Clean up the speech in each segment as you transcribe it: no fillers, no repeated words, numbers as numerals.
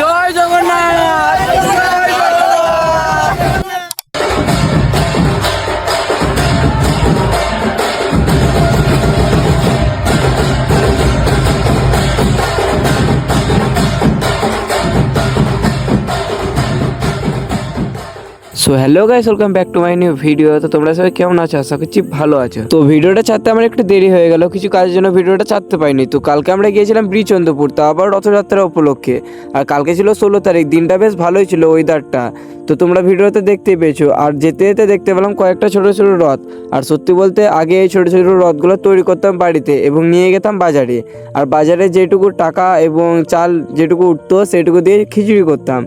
Joy Jagannath. So hello guys, welcome back to my new video. তো তোমরা সবাই কেমন আছো? আশা করছি ভালো আছো। তো ভিডিওটা ছাড়তে আমার একটু দেরি হয়ে গেল, কিছু কাজের জন্য ভিডিওটা ছাড়তে পারিনি। তো কালকে আমরা গিয়েছিলাম ব্রিচন্দ্রপুর, তা আবার রথযাত্রা উপলক্ষে। আর কালকে ছিল 16 তারিখ, দিনটা বেশ ভালোই ছিল, ওয়েদারটা তো তোমরা ভিডিওতে দেখতেই পেয়েছো। আর যেতে যেতে দেখতে পেলাম কয়েকটা ছোটো ছোটো রথ। আর সত্যি বলতে আগে এই ছোটো ছোটো রথগুলো তৈরি করতাম বাড়িতে এবং নিয়ে যেতাম বাজারে। আর বাজারে যেটুকু টাকা এবং চাল যেটুকু উঠতো সেটুকু দিয়ে খিচুড়ি করতাম।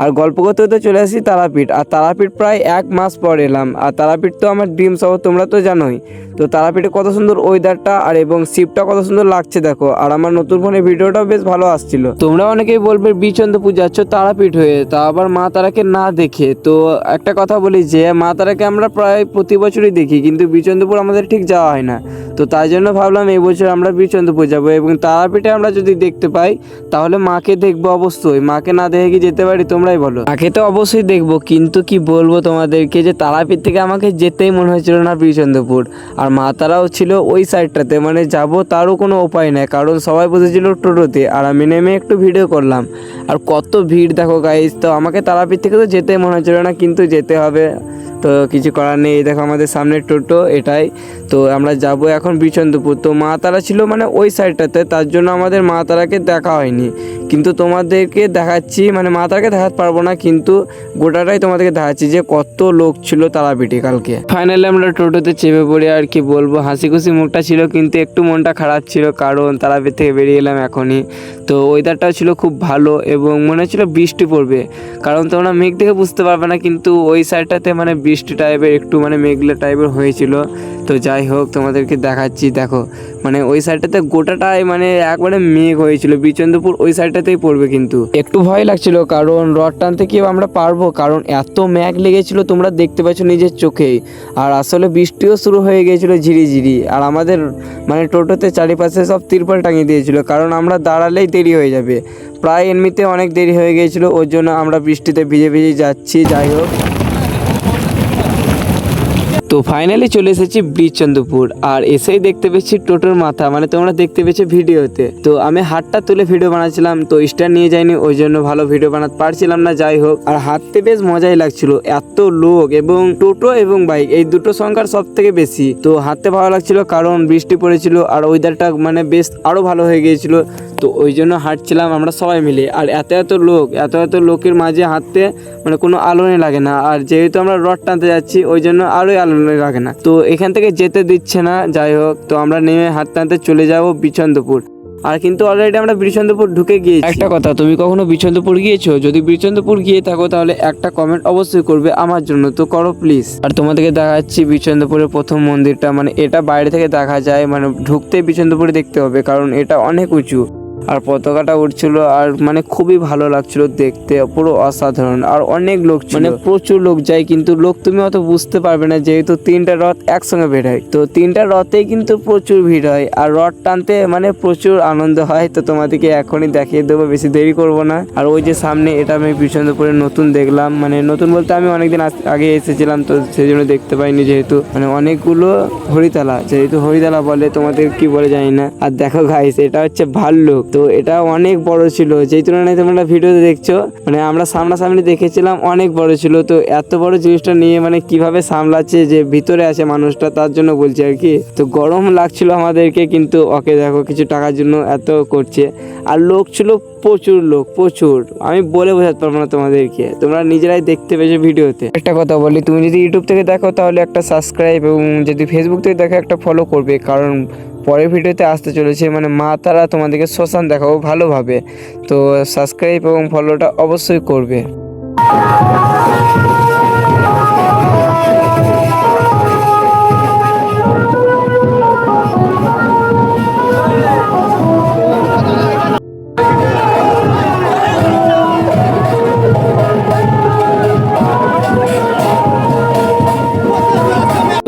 আর গল্প করতে করতে চলে আসি তারাপীঠ। আর তারাপীঠ প্রায় 1 মাস পর এলাম। আর তারাপীঠ তো আমার ড্রিম শহর, তোমরা তো জানোই। তো তারাপীঠে কত সুন্দর ওয়েদারটা আর এবং শিপটা কত সুন্দর লাগছে দেখো। আর আমার নতুন ফোনে ভিডিওটাও বেশ ভালো আসছিল। তোমরা অনেকেই বলবে ব্রিচন্দ্রপুর যাচ্ছ তারাপীঠ হয়ে, তা আবার মা তারাকে না দেখে। তো একটা কথা বলি যে মা তারাকে আমরা প্রায় প্রতি বছরই দেখি, কিন্তু ব্রিচন্দ্রপুর আমাদের ঠিক যাওয়া হয় না। তো তাই জন্য ভাবলাম এই বছর আমরা ব্রিচন্দ্রপুর যাবো এবং তারাপীঠে আমরা যদি দেখতে পাই তাহলে মাকে দেখবো অবশ্যই। মাকে না দেখে কি যেতে পারি? তোমরাই বলো। মাকে তো অবশ্যই দেখবো, কিন্তু কি বলবো তোমাদেরকে যে তারাপীঠ থেকে আমাকে যেতেই মনে হয়েছিল না ব্রিচন্দ্রপুর। আর মা তারাও ছিল ওই সাইডটাতে, মানে যাব তারও কোনো উপায় নেই, কারণ সবাই বসেছিল টোটোতে আর আমি নেমে একটু ভিডিও করলাম। আর কত ভিড় দেখো গাইস। তো আমাকে তারাপীঠ থেকে তো যেতেই মনে হচ্ছিল না, কিন্তু যেতে হবে, তো কিছু করার নেই। দেখো আমাদের সামনে টোটো এটাই। তো আমরা যাব এখন ব্রিচন্দ্রপুর। তো মা তারা ছিল মানে ওই সাইডটাতে, তার জন্য আমাদের মা তারাকে দেখা হয়নি। কিন্তু তোমাদেরকে দেখাচ্ছি, মানে মা তারাকে দেখাতে পারবো না, কিন্তু গোটাটাই তোমাদেরকে দেখাচ্ছি যে কত লোক ছিল তারাপীঠে কালকে। ফাইনালি আমরা টোটোতে চেপে পড়ি। আর কি বলবো, হাসি খুশি মুখটা ছিল, কিন্তু একটু মনটা খারাপ ছিল, কারণ তারাপীঠ থেকে বেরিয়ে এলাম এখনই। তো ওয়েদারটাও ছিল খুব ভালো এবং মনে হচ্ছিল বৃষ্টি পড়বে, কারণ তোমরা মেঘ দেখে বুঝতে পারবে না, কিন্তু ওই সাইডটাতে মানে বৃষ্টি টাইপের একটু মানে মেঘলা টাইপের হয়েছিল। তো যাই হোক তোমাদেরকে দেখাচ্ছি, দেখো মানে ওই সাইডটাতে গোটাটাই মানে একবারে মেঘ হয়েছিল। ব্রিচন্দ্রপুর ওই সাইডটাতেই পড়বে, কিন্তু একটু ভয় লাগছিল, কারণ রথ টানতে কি আমরা পারবো, কারণ এত মেঘ লেগেছিল তোমরা দেখতে পাচ্ছ নিজের চোখেই। আর আসলে বৃষ্টিও শুরু হয়ে গিয়েছিল ঝিরিঝিরি। আর আমাদের মানে টোটোতে চারিপাশে সব তিরপল টাঙিয়ে দিয়েছিল, কারণ আমরা দাঁড়ালেই দেরি হয়ে যাবে। প্রায় এমনিতে অনেক দেরি হয়ে গিয়েছিল, ওর জন্য আমরা বৃষ্টিতে ভিজে ভিজে যাচ্ছি। যাই হোক, তো ফাইনালি চলে এসেছি ব্রিচন্দ্রপুর। আর এসেই দেখতে পেয়েছি টোটোর মাথা, মানে তোমরা দেখতে পেয়েছো ভিডিওতে। তো আমি হাতটা তুলে ভিডিও বানাচ্ছিলাম, তো স্ট্যান্ড নিয়ে যাইনি, ওই জন্য ভালো ভিডিও বানাতে পারছিলাম না। যাই হোক, আর হাঁটতে বেশ মজাই লাগছিল, এত লোক এবং টোটো এবং বাইক এই দুটো সংখ্যার সব থেকে বেশি। তো হাঁটতে ভালো লাগছিল, কারণ বৃষ্টি পড়েছিল আর ওয়েদারটা মানে বেশ আরো ভালো হয়ে গিয়েছিল। তো ওই জন্য হাঁটছিলাম আমরা সবাই মিলে। আর এত এত লোকের মাঝে হাঁটতে মানে কোনো আলোই লাগে না। আর যেহেতু আমরা রথ টানতে যাচ্ছি, ওই জন্য আলোই আলো লাগে না। তো এখান থেকে যেতে দিচ্ছে না। যাই হোক, তো আমরা নেমে হাঁটতে হাঁটতে চলে যাব ব্রিচন্দ্রপুর। আর কিন্তু অলরেডি আমরা ব্রিচন্দ্রপুর ঢুকে গিয়েছি। একটা কথা, তুমি কখনো ব্রিচন্দ্রপুর গিয়েছো? যদি ব্রিচন্দ্রপুর গিয়ে থাকো তাহলে একটা কমেন্ট অবশ্যই করবে আমার জন্য, তো করো প্লিজ। আর তোমাদেরকে দেখাচ্ছি ব্রিচন্দ্রপুরের প্রথম মন্দিরটা, মানে এটা বাইরে থেকে দেখা যায়, মানে ঢুকতে ব্রিচন্দ্রপুরে দেখতে হবে, কারণ এটা অনেক উঁচু। আর পতাকাটা উঠছিল, আর মানে খুবই ভালো লাগছিল দেখতে, পুরো অসাধারণ। আর অনেক লোক, মানে প্রচুর লোক যায়, কিন্তু লোক তুমি অত বুঝতে পারবে না, যেহেতু 3টা রথ একসঙ্গে বের হয়। তো 3টা রথেই কিন্তু প্রচুর ভিড় হয়, আর রথ টানতে মানে প্রচুর আনন্দ হয়। তো তোমাদেরকে এখনই দেখিয়ে দেবো, বেশি দেরি করবো না। আর ওই যে সামনে, এটা আমি ব্রিচন্দ্রপুরে নতুন দেখলাম, মানে নতুন বলতে আমি অনেকদিন আগে এসেছিলাম, তো সেই জন্য দেখতে পাইনি। যেহেতু মানে অনেকগুলো হরিতলা, যেহেতু হরিতলা বলে, তোমাদের কি বলে জানি না। আর দেখো গাইস, এটা হচ্ছে ভাল্লুক। তো এটা অনেক বড় ছিল, যেই তুলনায় তোমরা ভিডিওতে দেখছো, মানে আমরা সামনাসামনি দেখেছিলাম, অনেক বড় ছিল। তো এত বড় জিনিসটা নিয়ে মানে কিভাবে সামলাচ্ছে, যে ভিতরে আছে মানুষটা, তার জন্য বলছি আর কি। তো গরম লাগছিল আমাদেরকে, কিন্তু ওকে দেখো কিছু টাকার জন্য এত করছে। আর লোক ছিল প্রচুর, লোক প্রচুর, আমি বলে বোঝাতে পারবো না তোমাদেরকে, তোমরা নিজেরাই দেখতে পেয়েছো ভিডিওতে। একটা কথা বলি, তুমি যদি ইউটিউব থেকে দেখো তাহলে একটা সাবস্ক্রাইব, এবং যদি ফেসবুক থেকে দেখো একটা ফলো করবে, কারণ পরের ভিডিওতে আসতে চলেছে মানে মা তারা তোমাদেরকে শ্মশান দেখাবো ভালোভাবে। তো সাবস্ক্রাইব এবং ফলোটা অবশ্যই করবে।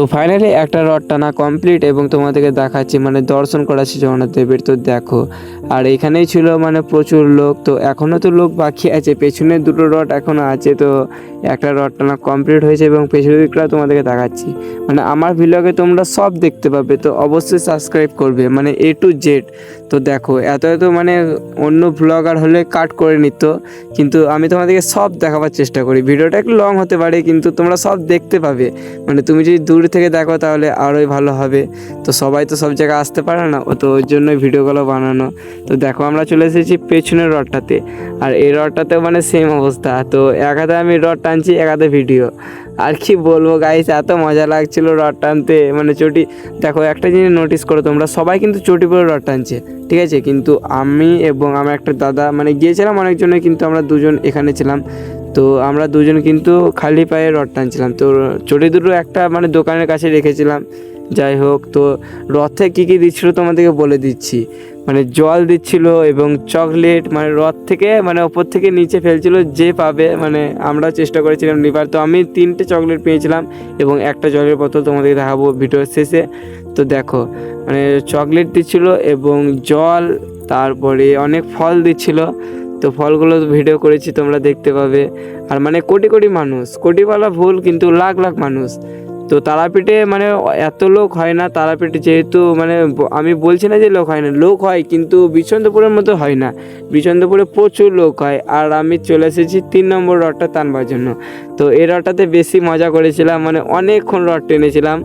তো ফাইনালি একটা রড টানা কমপ্লিট এবং তোমাদেরকে দেখাচ্ছি মানে দর্শন করাচ্ছি জগন্নাথ দেবের। তো দেখো, আর এখানেই ছিল মানে প্রচুর লোক। তো এখনও তো লোক বাকি আছে, পেছনে দুটো রড এখনও আছে। তো একটা রড টানা কমপ্লিট হয়েছে এবং পেছনের দিকটা তোমাদেরকে দেখাচ্ছি। মানে আমার ভিডিওকে তোমরা সব দেখতে পাবে, তো অবশ্যই সাবস্ক্রাইব করবে মানে A to Z। তো দেখো, এত মানে অন্য ব্লগার হলে কাট করে নিত, কিন্তু আমি তোমাদেরকে সব দেখাবার চেষ্টা করি। ভিডিওটা একটু লং হতে পারে কিন্তু তোমরা সব দেখতে পাবে। মানে তুমি যদি দূর থেকে দেখো তাহলে আরোই ভালো হবে। তো সবাই তো সব জায়গায় আসতে পারে না, তো ওই জন্যই ভিডিওগুলো বানানো। তো দেখো, আমরা চলে এসেছি পেছনের রডটাতে, আর এই রডটাতেও মানে সেম অবস্থা। তো এক হাতে আমি রড টানছি, এক হাতে ভিডিও। আর কি বলবো গাইস, এত মজা লাগছিল রড টানতে। মানে চটি, দেখো একটা জিনিস নোটিস করো তোমরা, সবাই কিন্তু চটি পরে রড টানছে, ঠিক আছে। কিন্তু আমি এবং আমার একটা দাদা মানে গিয়েছিলাম অনেকজনে, কিন্তু আমরা দুজন এখানে ছিলাম। তো আমরা দুজন কিন্তু খালি পায়ে রড টানছিলাম। তো চটি দুটো একটা মানে দোকানের কাছে রেখেছিলাম। যাই হোক, তো রথে কী কী দিচ্ছিলো তোমাদেরকে বলে দিচ্ছি। মানে জল দিচ্ছিল এবং চকলেট, মানে রথ থেকে মানে ওপর থেকে নিচে ফেলছিল যে পাবে। মানে আমরা চেষ্টা করেছিলাম নিবার। তো আমি 3টে চকলেট পেয়েছিলাম এবং একটা জলের বোতল তোমাদেরকে দেখাবো ভিডিওর শেষে। তো দেখো, মানে চকলেট দিচ্ছিল এবং জল, তারপরে অনেক ফল দিচ্ছিল। তো ফলগুলো ভিডিও করেছি, তোমরা দেখতে পাবে। আর মানে কোটি কোটি মানুষ, কোটি বলা ভুল, কিন্তু লাখ লাখ মানুষ। তো তারাপীঠে মানে এত লোক হয় না। তারাপীঠে যেহেতু মানে আমি বলছি না যে লোক হয় না, লোক হয়, কিন্তু বিচন্দ্রপুরের মতো হয় না। বিচন্দ্রপুরে প্রচুর লোক হয়। আর আমি চলে এসেছি 3 নম্বর রডটা টানবার জন্য। তো এই রডটাতে বেশি মজা করেছিলাম, মানে অনেকক্ষণ রড টেনেছিলাম।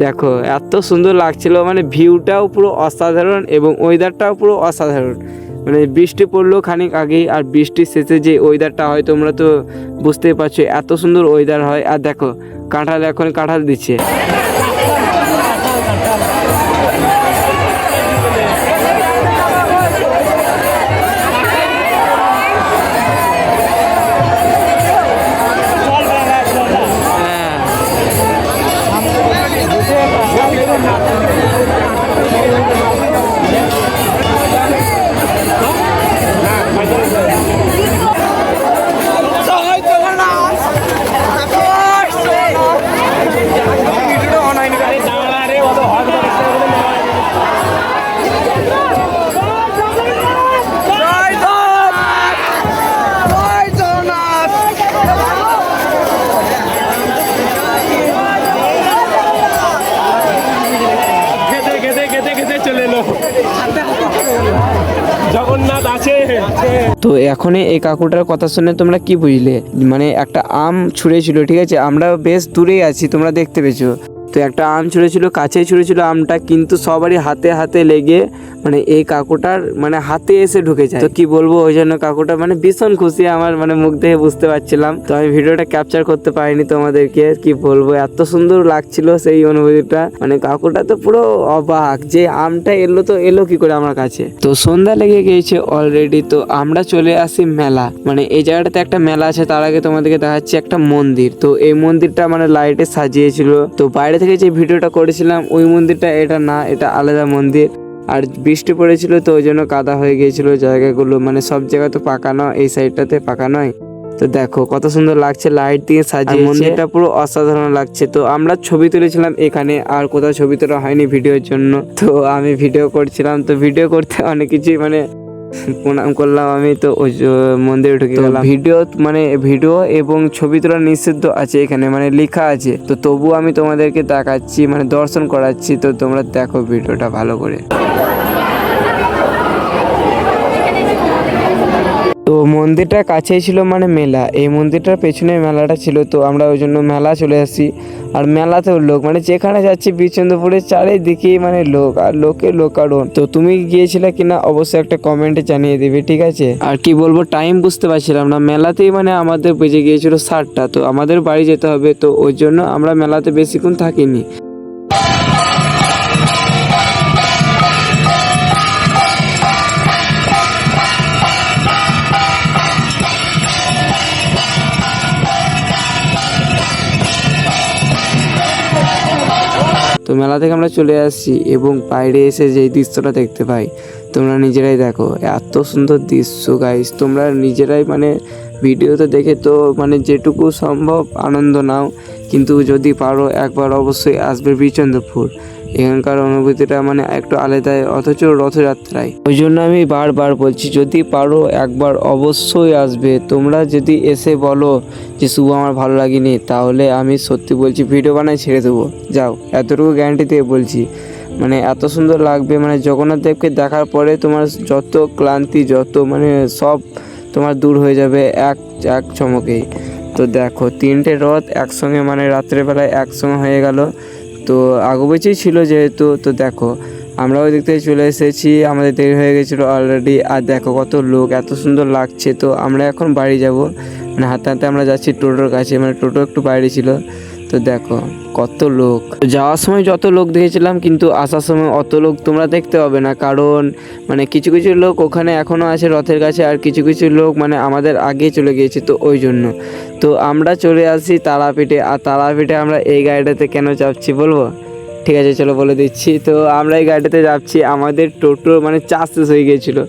দেখো, এত সুন্দর লাগছিল, মানে ভিউটাও পুরো অসাধারণ এবং ওয়েদারটাও পুরো অসাধারণ। মানে বৃষ্টি পড়লো খানিক আগেই, আর বৃষ্টির শেষে যে ওয়েদারটা হয় তোমরা তো বুঝতেই পারছো, এত সুন্দর ওয়েদার হয়। আর দেখো, কাঁঠাল এখন কাঁঠাল দিচ্ছে। জগন্নাথ আছে। তো এখনই এই কাকুটার কথা শুনে তোমরা কি বুঝলে? মানে একটা আম ছুঁড়েছিল, ঠিক আছে, আমরা বেশ দূরেই আছি, তোমরা দেখতে পেয়েছো। তো একটা আম ছুঁড়েছিল, কাছেই ছুঁড়েছিল আমটা, কিন্তু সবারই হাতে হাতে লেগে মানে এই কাকুটার মানে হাতে এসে ঢুকে যায়। তো কি বলবো, ওই জন্য কাকুটা মানে ভীষণ খুশি। আমার মানে মুখ দেখে বুঝতে পারছিলাম। তো আমি ভিডিওটা ক্যাপচার করতে পারিনি তোমাদেরকে, কি বলবো, এত সুন্দর লাগছিল সেই অনুভূতিটা। মানে কাকুটা তো পুরো অবাক যে আমটা এলো, তো এলো কি করে আমার কাছে। তো সন্ধ্যা লেগে গিয়েছে অলরেডি। তো আমরা চলে আসি মেলা, মানে এই জায়গাটাতে একটা মেলা আছে। তার আগে তোমাদেরকে দেখাচ্ছি একটা মন্দির। তো এই মন্দিরটা মানে লাইটে সাজিয়েছিল। তো বাইরে থেকে যে ভিডিওটা করেছিলাম ওই মন্দিরটা এটা না, এটা আলাদা মন্দির। আর বৃষ্টি পড়েছিল, তো ওই জন্য কাদা হয়ে গিয়েছিল জায়গাগুলো। মানে সব জায়গা তো পাকা নয়, এই সাইডটাতে পাকা নয়। তো দেখো কত সুন্দর লাগছে, লাইট দিয়ে সাজিয়ে, মন্দিরটা পুরো অসাধারণ লাগছে। তো আমরা ছবি তুলেছিলাম এখানে, আর কোথাও ছবি তোলা হয়নি ভিডিওর জন্য। তো আমি ভিডিও করছিলাম, তো ভিডিও করতে অনেক কিছুই মানে প্রণাম করলাম আমি। তো ওই মন্দিরে ঢুকে গেলাম। ভিডিও এবং ছবি তোলা নিষিদ্ধ আছে এখানে, মানে লেখা আছে। তো তবু আমি তোমাদেরকে দেখাচ্ছি, মানে দর্শন করাচ্ছি। তো তোমরা দেখো ভিডিওটা ভালো করে। তো মন্দিরটার কাছেই ছিল মানে মেলা, এই মন্দিরটার পেছনে মেলাটা ছিল। তো আমরা ওই জন্য মেলা চলে আসি। আর মেলাতেও লোক, মানে যেখানে যাচ্ছি বিচন্দ্রপুরে চারিদিকেই মানে লোক, আর লোকারণ। তো তুমি গিয়েছিলে কিনা অবশ্যই একটা কমেন্টে জানিয়ে দিবে, ঠিক আছে। আর কি বলবো, টাইম বুঝতে পারছিলাম না মেলাতেই, মানে আমাদের বেজে গিয়েছিল 7টা। তো আমাদের বাড়ি যেতে হবে, তো ওই জন্য আমরা মেলাতে বেশিক্ষণ থাকিনি। তো মেলা থেকে আমরা চলে আসছি এবং বাইরে এসে যেই দৃশ্যটা দেখতে পাই তোমরা নিজেরাই দেখো, এত সুন্দর দৃশ্য গাইস। তোমরা নিজেরাই মানে ভিডিওতে দেখে তো মানে যেটুকু সম্ভব আনন্দ নাও, কিন্তু যদি পারো একবার অবশ্যই আসবে বীরচন্দ্রপুর। এখানকার অনুভূতিটা মানে একটু আলাদাই, অথচ রথযাত্রায়। ওই জন্য আমি বারবার বলছি যদি পারো একবার অবশ্যই আসবে। তোমরা যদি এসে বলো যে শুভ আমার ভালো লাগেনি, তাহলে আমি সত্যি বলছি ভিডিও বানাই ছেড়ে দেবো। যাও, এতটুকু গ্যারান্টি দিয়ে বলছি। মানে এত সুন্দর লাগবে, মানে জগন্নাথ দেবকে দেখার পরে তোমার যত ক্লান্তি, যত মানে সব তোমার দূর হয়ে যাবে এক এক চমকেই। তো দেখো 3টে রথ একসঙ্গে মানে রাত্রেবেলায় একসঙ্গে হয়ে গেল। তো আগোবেচেই ছিল যেহেতু, তো দেখো আমরাও ওই দিক থেকে চলে এসেছি, আমাদের দেরি হয়ে গেছিলো অলরেডি। আর দেখো কত লোক, এত সুন্দর লাগছে। তো আমরা এখন বাড়ি যাব, মানে হাঁটতে হাঁটতে আমরা যাচ্ছি টোটোর কাছে, মানে টোটো একটু বাইরে ছিল। তো দেখো কত লোক, যাওয়ার সময় যত লোক দেখেছিলাম কিন্তু আসার সময় অত লোক তোমরা দেখতে পাবে না, কারণ মানে কিছু কিছু লোক ওখানে এখনও আছে রথের কাছে, আর কিছু কিছু লোক মানে আমাদের আগে চলে গিয়েছে। তো ওই জন্য তো আমরা চলে আসি তারাপীঠে। আর তারাপীঠে আমরা এই গাড়িটাতে কেন চাপছি বলবো? ঠিক আছে চলো বলে দিচ্ছি। তো আমরা এই গাড়িটাতে যাচ্ছি, আমাদের টোটো মানে চার্জ শেষ হয়ে গিয়েছিলো।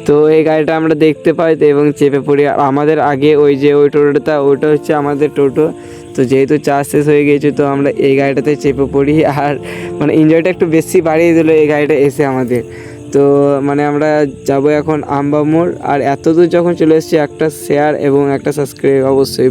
তো এই গাড়িটা আমরা দেখতে পাই তো এবং চেপে পড়ি। আর আমাদের আগে ওই যে ওই টোটোটা, ওইটা হচ্ছে আমাদের টোটো। তো যেহেতু চার্জ শেষ হয়ে গিয়েছে তো আমরা এই গাড়িটাতে চেপে পড়ি। আর মানে এনজয়টা একটু বেশি বাড়িয়ে দিল এই গাড়িটা এসে আমাদের। তো মানে আমরা যাব এখন আমবামোড়। আর এত দূর যখন চলে এসেছি, একটা শেয়ার এবং একটা সাবস্ক্রাইব অবশ্যই।